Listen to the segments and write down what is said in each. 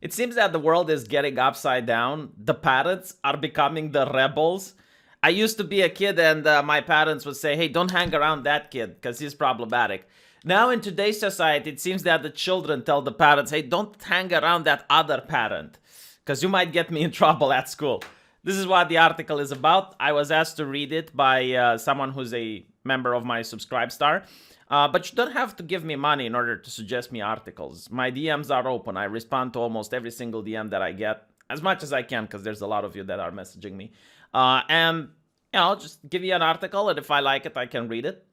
It seems that the world is getting upside down. The parents are becoming the rebels. I used to be a kid and my parents would say, hey, don't hang around that kid because he's problematic. Now in today's society, it seems that the children tell the parents, hey, don't hang around that other parent because you might get me in trouble at school. This is what the article is about. I was asked to read it by someone who's a member of my Subscribe Star. But you don't have to give me money in order to suggest me articles. My DMs are open. I respond to almost every single DM that I get, as much as I can, because there's a lot of you that are messaging me. And, I'll just give you an article, and if I like it, I can read it.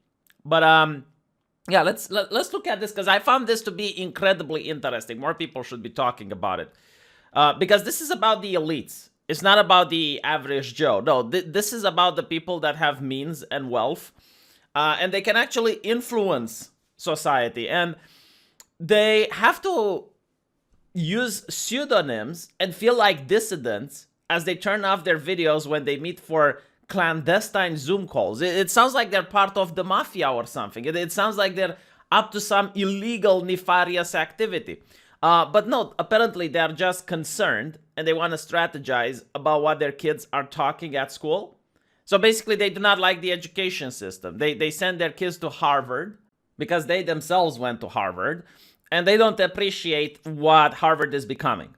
But, yeah, let's look at this, because I found this to be incredibly interesting. More people should be talking about it. Because this is about the elites. It's not about the average Joe. No, this is about the people that have means and wealth. And they can actually influence society. And they have to use pseudonyms and feel like dissidents as they turn off their videos when they meet for clandestine Zoom calls. It sounds like they're part of the mafia or something. It sounds like they're up to some illegal, nefarious activity. But no, apparently they're just concerned and they want to strategize about what their kids are talking at school. So basically, they do not like the education system. They send their kids to Harvard because they themselves went to Harvard, and they don't appreciate what Harvard is becoming.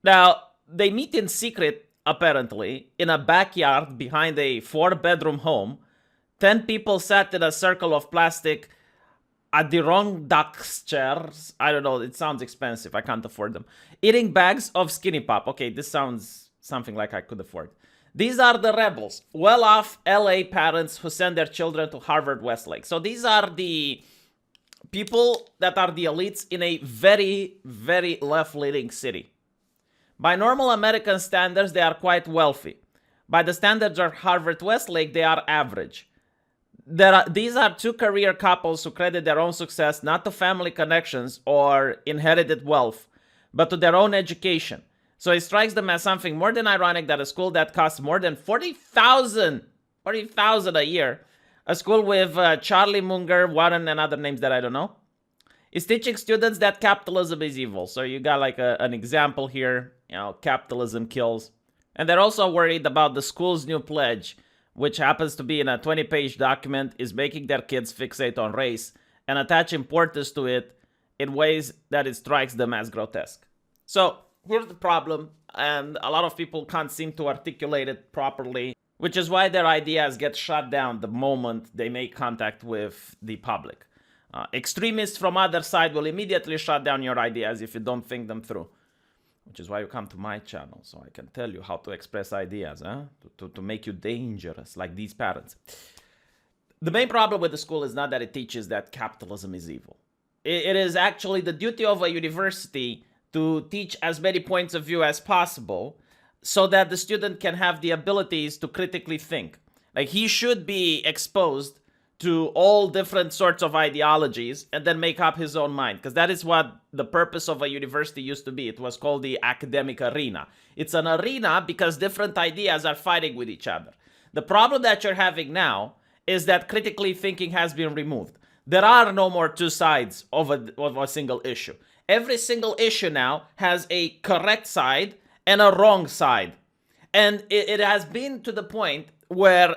Now, they meet in secret, apparently, in a backyard behind a 4-bedroom home. 10 people sat in a circle of plastic Adirondack chairs. I don't know, it sounds expensive. I can't afford them. Eating bags of Skinny Pop. Okay, this sounds something like I could afford. These are the rebels, well-off LA parents who send their children to Harvard Westlake. So these are the people that are the elites in a very, very left-leaning city. By normal American standards, they are quite wealthy. By the standards of Harvard Westlake, they are average. These are two career couples who credit their own success not to family connections or inherited wealth, but to their own education. So it strikes them as something more than ironic that a school that costs more than $40,000 a year, a school with Charlie Munger, Warren, and other names that I don't know, is teaching students that capitalism is evil. So you got like an example here, capitalism kills. And they're also worried about the school's new pledge, which happens to be in a 20-page document, is making their kids fixate on race and attach importance to it in ways that it strikes them as grotesque. So here's the problem, and a lot of people can't seem to articulate it properly, which is why their ideas get shut down the moment they make contact with the public. Extremists from other side will immediately shut down your ideas if you don't think them through, which is why you come to my channel, so I can tell you how to express ideas, to make you dangerous, like these parents. The main problem with the school is not that it teaches that capitalism is evil. It is actually the duty of a university to teach as many points of view as possible so that the student can have the abilities to critically think. Like, he should be exposed to all different sorts of ideologies and then make up his own mind, because that is what the purpose of a university used to be. It was called the academic arena. It's an arena because different ideas are fighting with each other. The problem that you're having now is that critically thinking has been removed. There are no more two sides of a single issue. Every single issue now has a correct side and a wrong side. And it has been to the point where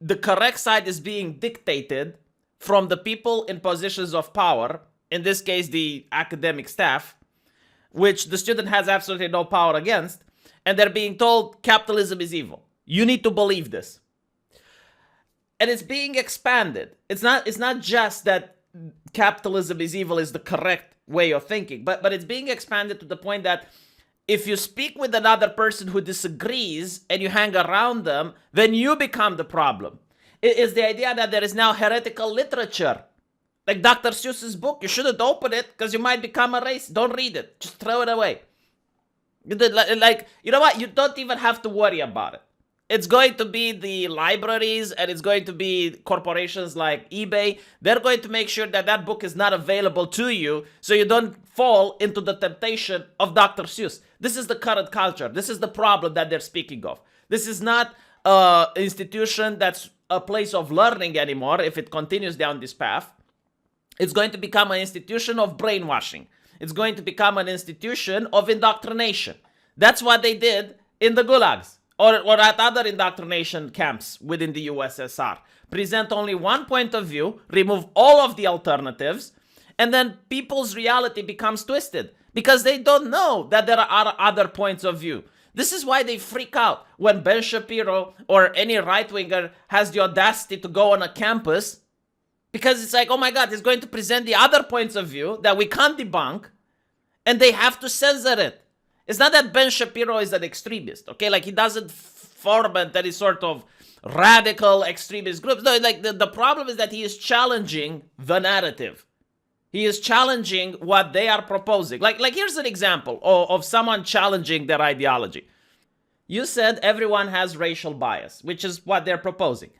the correct side is being dictated from the people in positions of power, in this case, the academic staff, which the student has absolutely no power against, and they're being told capitalism is evil. You need to believe this. And it's being expanded. It's not just that capitalism is evil is the correct way of thinking, but it's being expanded to the point that if you speak with another person who disagrees and you hang around them, then you become the problem. It is the idea that there is now heretical literature. Like Dr. Seuss's book, you shouldn't open it because you might become a racist. Don't read it. Just throw it away. Like, you know what? You don't even have to worry about it. It's going to be the libraries and it's going to be corporations like eBay. They're going to make sure that that book is not available to you so you don't fall into the temptation of Dr. Seuss. This is the current culture. This is the problem that they're speaking of. This is not an institution that's a place of learning anymore if it continues down this path. It's going to become an institution of brainwashing. It's going to become an institution of indoctrination. That's what they did in the gulags or at other indoctrination camps within the USSR. Present only one point of view, remove all of the alternatives, and then people's reality becomes twisted because they don't know that there are other points of view. This is why they freak out when Ben Shapiro or any right-winger has the audacity to go on a campus, because it's like, oh my God, he's going to present the other points of view that we can't debunk, and they have to censor it. It's not that Ben Shapiro is an extremist, okay? Like, he doesn't foment any sort of radical extremist groups. No, like, the problem is that he is challenging the narrative. He is challenging what they are proposing. Like here's an example of someone challenging their ideology. You said everyone has racial bias, which is what they're proposing.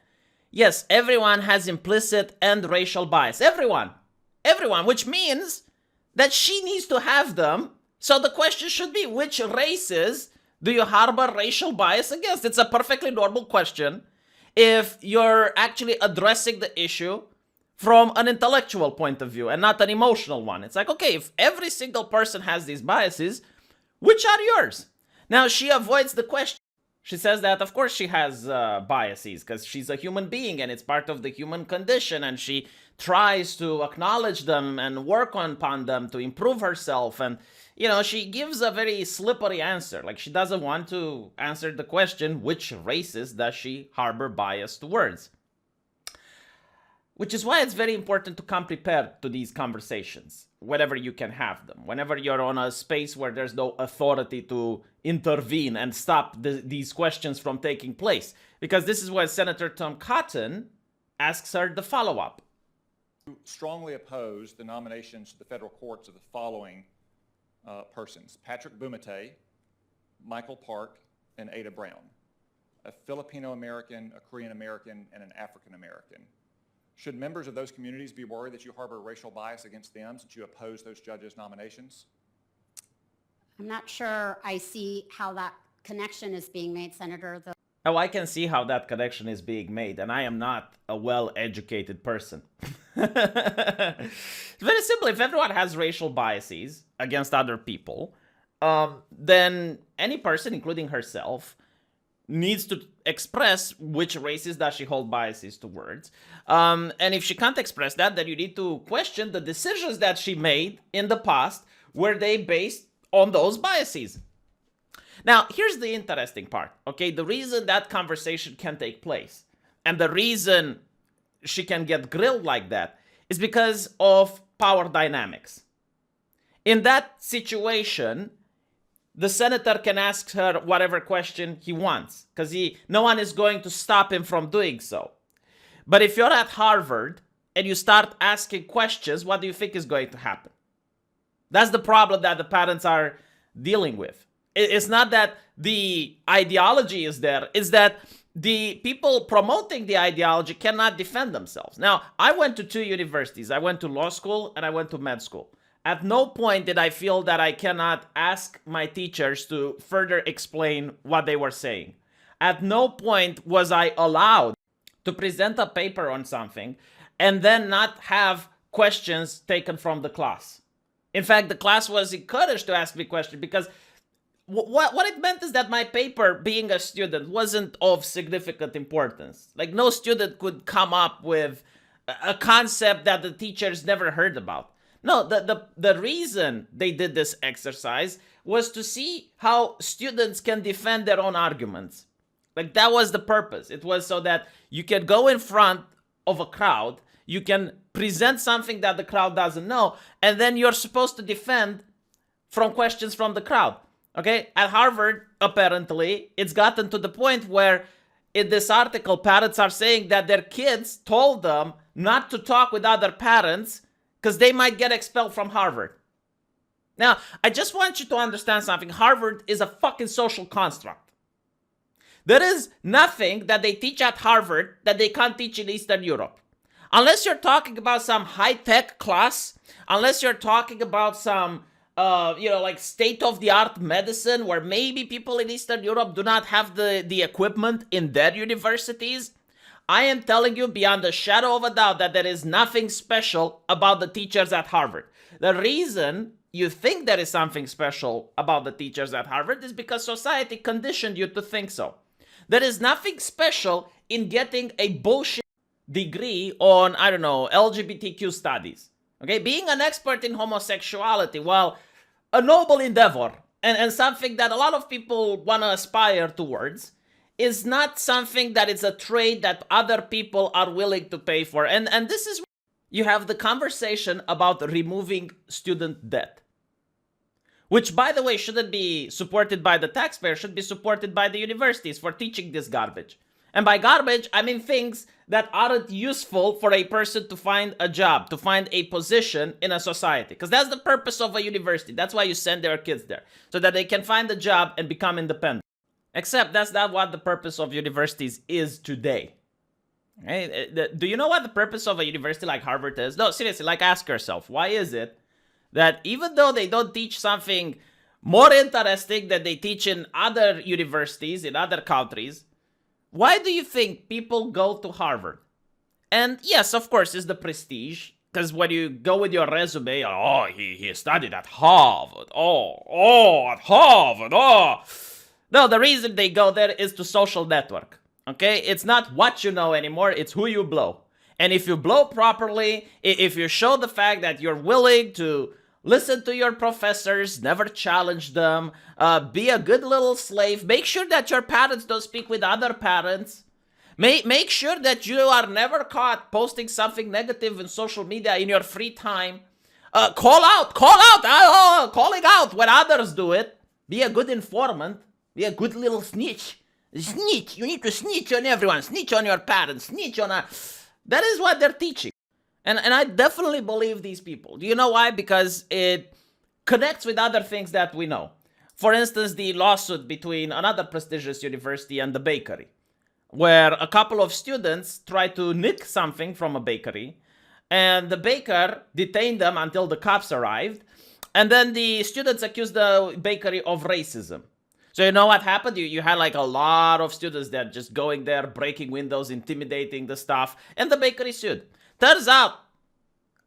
Yes, everyone has implicit and racial bias. Everyone, which means that she needs to have them. So the question should be, which races do you harbor racial bias against? It's a perfectly normal question if you're actually addressing the issue from an intellectual point of view and not an emotional one. It's like, okay, if every single person has these biases, which are yours? Now, she avoids the question. She says that, of course, she has biases because she's a human being and it's part of the human condition, and she tries to acknowledge them and work upon them to improve herself. And, you know, she gives a very slippery answer. Like, she doesn't want to answer the question, which races does she harbor bias towards? Which is why it's very important to come prepared to these conversations, whenever you can have them. Whenever you're on a space where there's no authority to intervene and stop these questions from taking place. Because this is why Senator Tom Cotton asks her the follow-up. Strongly oppose the nominations to the federal courts of the following persons: Patrick Bumate, Michael Park, and Ada Brown, a Filipino-American, a Korean-American, and an African-American. Should members of those communities be worried that you harbor racial bias against them since you oppose those judges' nominations? I'm not sure I see how that connection is being made, Senator. Oh, I can see how that connection is being made, and I am not a well-educated person. It's very simple. If everyone has racial biases against other people, then any person, including herself, needs to express which races does she hold biases towards. And if she can't express that, then you need to question the decisions that she made in the past. Were they based on those biases? Now, here's the interesting part, okay? The reason that conversation can take place and the reason she can get grilled like that is because of power dynamics. In that situation, the senator can ask her whatever question he wants because no one is going to stop him from doing so. But if you're at Harvard and you start asking questions, what do you think is going to happen? That's the problem that the parents are dealing with. It's not that the ideology is there, it's that the people promoting the ideology cannot defend themselves. Now, I went to 2 universities. I went to law school and I went to med school. At no point did I feel that I cannot ask my teachers to further explain what they were saying. At no point was I allowed to present a paper on something and then not have questions taken from the class. In fact, the class was encouraged to ask me questions because what it meant is that my paper, being a student, wasn't of significant importance. Like, no student could come up with a concept that the teachers never heard about. No, the reason they did this exercise was to see how students can defend their own arguments. Like, that was the purpose. It was so that you can go in front of a crowd, you can present something that the crowd doesn't know, and then you're supposed to defend from questions from the crowd. Okay? At Harvard, apparently, it's gotten to the point where in this article, parents are saying that their kids told them not to talk with other parents because they might get expelled from Harvard. Now, I just want you to understand something. Harvard is a fucking social construct. There is nothing that they teach at Harvard that they can't teach in Eastern Europe. Unless you're talking about some high-tech class, unless you're talking about some, like state-of-the-art medicine where maybe people in Eastern Europe do not have the equipment in their universities, I am telling you beyond a shadow of a doubt that there is nothing special about the teachers at Harvard. The reason you think there is something special about the teachers at Harvard is because society conditioned you to think so. There is nothing special in getting a bullshit degree on, I don't know, LGBTQ studies. Okay, being an expert in homosexuality, well, a noble endeavor and something that a lot of people want to aspire towards, is not something that is a trade that other people are willing to pay for. And this is, you have the conversation about removing student debt, which, by the way, shouldn't be supported by the taxpayer, should be supported by the universities for teaching this garbage. And by garbage, I mean things that aren't useful for a person to find a job, to find a position in a society. Because that's the purpose of a university. That's why you send their kids there, so that they can find a job and become independent. Except that's not what the purpose of universities is today. Right? Do you know what the purpose of a university like Harvard is? No, seriously, like, ask yourself, why is it that even though they don't teach something more interesting than they teach in other universities in other countries, why do you think people go to Harvard? And yes, of course, it's the prestige. Because when you go with your resume, oh, he studied at Harvard. Oh, at Harvard. Oh. No, the reason they go there is to social network. Okay? It's not what you know anymore. It's who you blow. And if you blow properly, if you show the fact that you're willing to listen to your professors, never challenge them, be a good little slave, make sure that your parents don't speak with other parents, make sure that you are never caught posting something negative in social media in your free time, calling out when others do it, be a good informant, be a good little snitch. Snitch, you need to snitch on everyone, snitch on your parents, snitch on that is what they're teaching. And I definitely believe these people. Do you know why? Because it connects with other things that we know. For instance, the lawsuit between another prestigious university and the bakery, where a couple of students tried to nick something from a bakery, and the baker detained them until the cops arrived, and then the students accused the bakery of racism. So you know what happened? You had like a lot of students there just going there, breaking windows, intimidating the staff, and the bakery sued. Turns out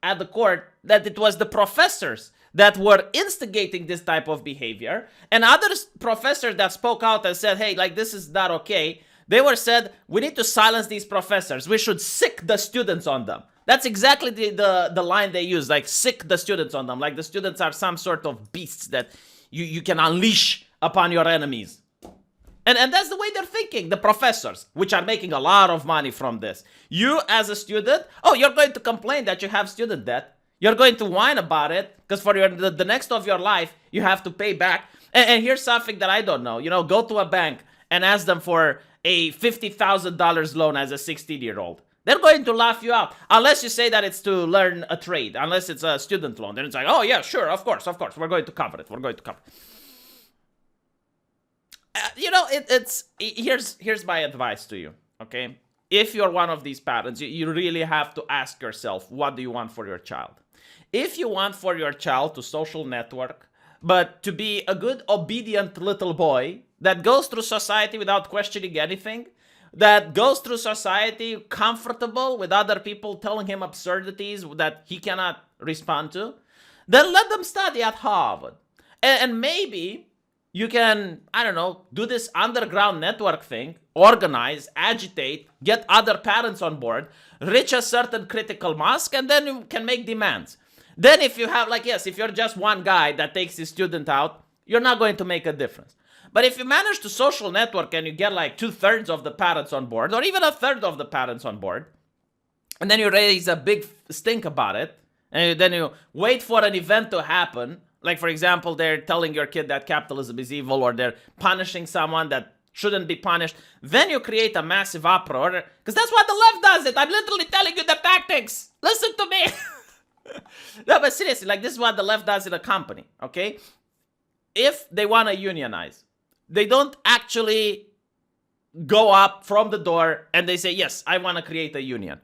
at the court that it was the professors that were instigating this type of behavior, and other professors that spoke out and said, hey, like, this is not okay. They were said, we need to silence these professors. We should sick the students on them. That's exactly the line they use, like, sick the students on them. Like the students are some sort of beasts that you can unleash upon your enemies. And that's the way they're thinking, the professors, which are making a lot of money from this. You, as a student, you're going to complain that you have student debt. You're going to whine about it, because for the next of your life, you have to pay back. And here's something that I don't know. Go to a bank and ask them for a $50,000 loan as a 16-year-old. They're going to laugh you out. Unless you say that it's to learn a trade. Unless it's a student loan. Then it's like, oh, yeah, sure, of course. We're going to cover it. Here's my advice to you, okay? If you're one of these parents, you really have to ask yourself, what do you want for your child? If you want for your child to social network, but to be a good, obedient little boy that goes through society without questioning anything, that goes through society comfortable with other people telling him absurdities that he cannot respond to, then let them study at Harvard. And maybe you can, I don't know, do this underground network thing, organize, agitate, get other parents on board, reach a certain critical mass, and then you can make demands. Then if you have, if you're just one guy that takes his student out, you're not going to make a difference. But if you manage to social network and you get like 2/3 of the parents on board, or even 1/3 of the parents on board, and then you raise a big stink about it, and then you wait for an event to happen, like, for example, they're telling your kid that capitalism is evil, or they're punishing someone that shouldn't be punished. Then you create a massive uproar, because that's what the left does it. I'm literally telling you the tactics. Listen to me. No, but seriously, this is what the left does in a company, okay? If they want to unionize, they don't actually go up from the door and they say, yes, I want to create a union.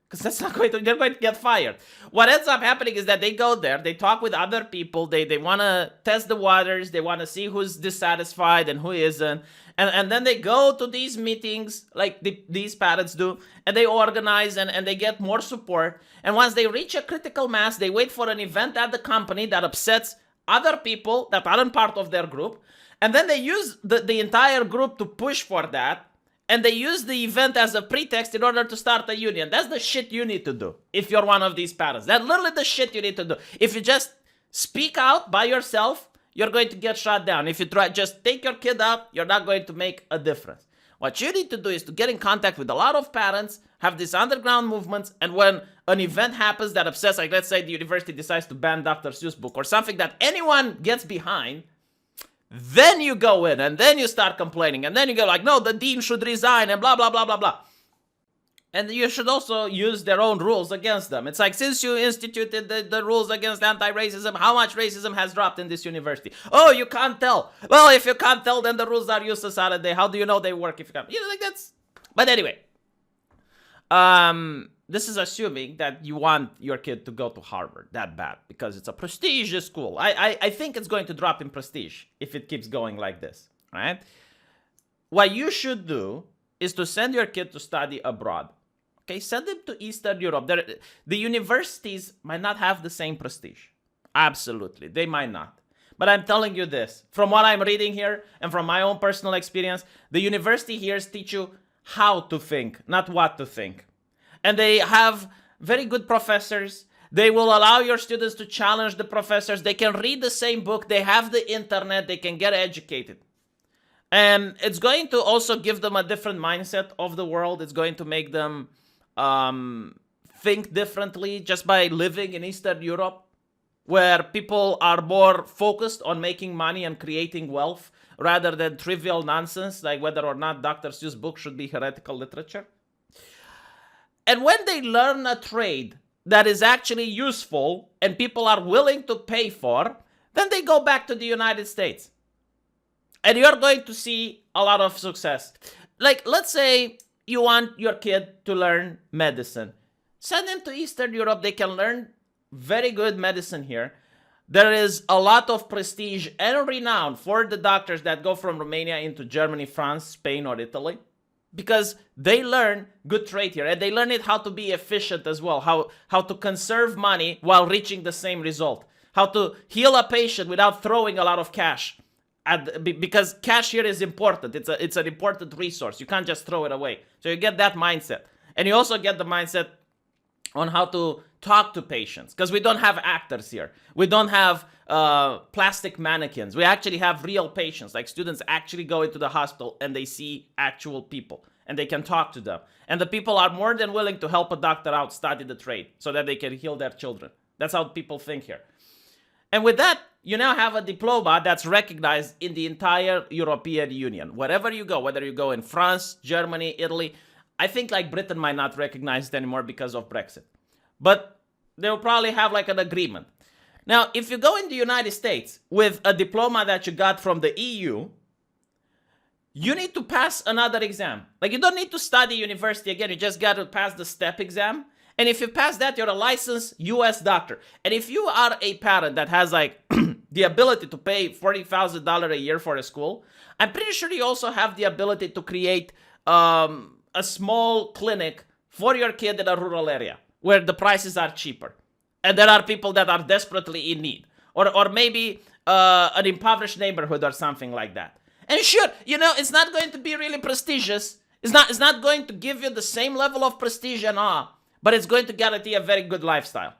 Because that's not going to, they're going to get fired. What ends up happening is that they go there, they talk with other people, they want to test the waters, they want to see who's dissatisfied and who isn't. And then they go to these meetings like these parents do, and they organize and they get more support. And once they reach a critical mass, they wait for an event at the company that upsets other people that aren't part of their group, and then they use the entire group to push for that, and they use the event as a pretext in order to start a union. That's the shit you need to do if you're one of these parents. That's literally the shit you need to do. If you just speak out by yourself, you're going to get shot down. If you try just take your kid out, you're not going to make a difference. What you need to do is to get in contact with a lot of parents, have these underground movements, and when an event happens that upsets, like let's say the university decides to ban Dr. Seuss book or something that anyone gets behind, then you go in and then you start complaining and then you go like, no, the dean should resign and blah, blah, blah, blah, blah. And you should also use their own rules against them. It's like, since you instituted the rules against anti-racism, how much racism has dropped in this university? Oh, you can't tell. Well, if you can't tell, then the rules are useless out of day. How do you know they work if you can't? You know, like that's... But anyway, this is assuming that you want your kid to go to Harvard that bad because it's a prestigious school. I think it's going to drop in prestige if it keeps going like this, right? What you should do is to send your kid to study abroad. Okay, send them to Eastern Europe. The universities might not have the same prestige. Absolutely, they might not. But I'm telling you this, from what I'm reading here and from my own personal experience, the university here teach you how to think, not what to think. And they have very good professors. They will allow your students to challenge the professors. They can read the same book. They have the internet. They can get educated. And it's going to also give them a different mindset of the world. It's going to make them think differently just by living in Eastern Europe, where people are more focused on making money and creating wealth rather than trivial nonsense like whether or not Dr. Seuss' book should be heretical literature. And when they learn a trade that is actually useful and people are willing to pay for, then they go back to the United States. And you're going to see a lot of success. Like, let's say you want your kid to learn medicine. Send them to Eastern Europe. They can learn very good medicine here. There is a lot of prestige and renown for the doctors that go from Romania into Germany, France, Spain, or Italy, because they learn good trade here, and they learn it how to be efficient as well, how to conserve money while reaching the same result, how to heal a patient without throwing a lot of cash. Because cash here is important. It's an important resource. You can't just throw it away. So you get that mindset. And you also get the mindset on how to talk to patients. Because we don't have actors here. We don't have plastic mannequins. We actually have real patients. Like, students actually go into the hospital and they see actual people. And they can talk to them. And the people are more than willing to help a doctor out study the trade so that they can heal their children. That's how people think here. And with that, you now have a diploma that's recognized in the entire European Union. Wherever you go, whether you go in France, Germany, Italy, I think like Britain might not recognize it anymore because of Brexit. But they'll probably have like an agreement. Now, if you go in the United States with a diploma that you got from the EU, you need to pass another exam. Like, you don't need to study university again. You just got to pass the STEP exam. And if you pass that, you're a licensed US doctor. And if you are a parent that has like the ability to pay $40,000 a year for a school, I'm pretty sure you also have the ability to create a small clinic for your kid in a rural area where the prices are cheaper. And there are people that are desperately in need. Or maybe an impoverished neighborhood or something like that. And sure, you know, it's not going to be really prestigious. It's not going to give you the same level of prestige and awe. But it's going to guarantee a very good lifestyle.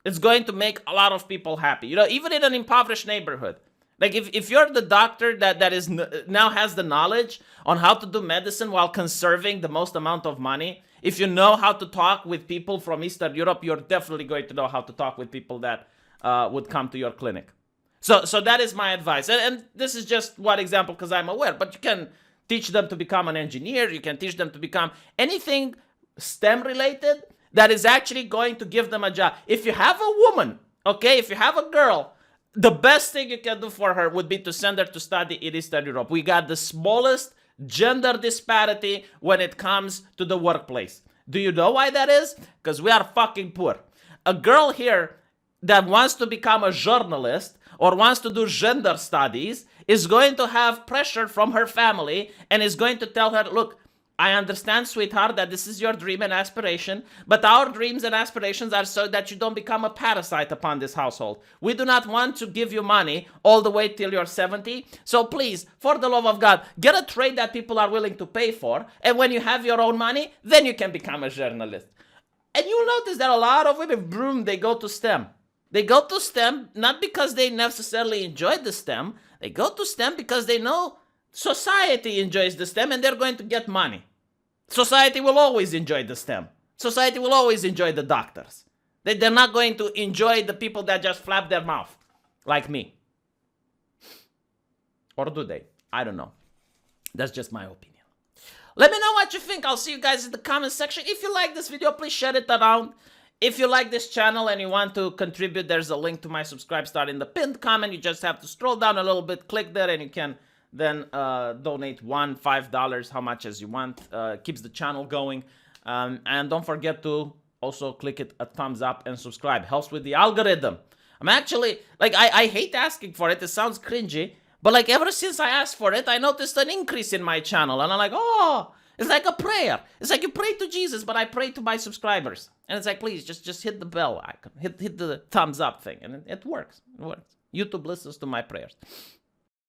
It's going to make a lot of people happy. You know, even in an impoverished neighborhood. Like, if you're the doctor that is now has the knowledge on how to do medicine while conserving the most amount of money, if you know how to talk with people from Eastern Europe, you're definitely going to know how to talk with people that would come to your clinic. So that is my advice. And this is just one example because I'm aware. But you can teach them to become an engineer. You can teach them to become anything STEM related that is actually going to give them a job. If you have a woman, okay, if you have a girl, the best thing you can do for her would be to send her to study in Eastern Europe. We got the smallest gender disparity when it comes to the workplace. Do you know why that is? Because we are fucking poor. A girl here that wants to become a journalist or wants to do gender studies is going to have pressure from her family and is going to tell her, look, I understand, sweetheart, that this is your dream and aspiration, but our dreams and aspirations are so that you don't become a parasite upon this household. We do not want to give you money all the way till you're 70. So please, for the love of God, get a trade that people are willing to pay for. And when you have your own money, then you can become a journalist. And you'll notice that a lot of women, they go to STEM. They go to STEM not because they necessarily enjoy the STEM. They go to STEM because they know society enjoys the STEM and they're going to get money. Society will always enjoy the STEM. Society will always enjoy the doctors. They're not going to enjoy the people that just flap their mouth, like me. Or do they? I don't know. That's just my opinion. Let me know what you think. I'll see you guys in the comment section. If you like this video, please share it around. If you like this channel and you want to contribute, there's a link to my subscribe star in the pinned comment. You just have to scroll down a little bit, click there, and you can then donate $1, $5, how much as you want. Keeps the channel going. And don't forget to also click it a thumbs up and subscribe. Helps with the algorithm. I'm actually, like, I hate asking for it. It sounds cringy. But, like, ever since I asked for it, I noticed an increase in my channel. And I'm like, oh, it's like a prayer. It's like you pray to Jesus, but I pray to my subscribers. And it's like, please, just hit the bell icon. Hit the thumbs up thing. And it works. It works. YouTube listens to my prayers.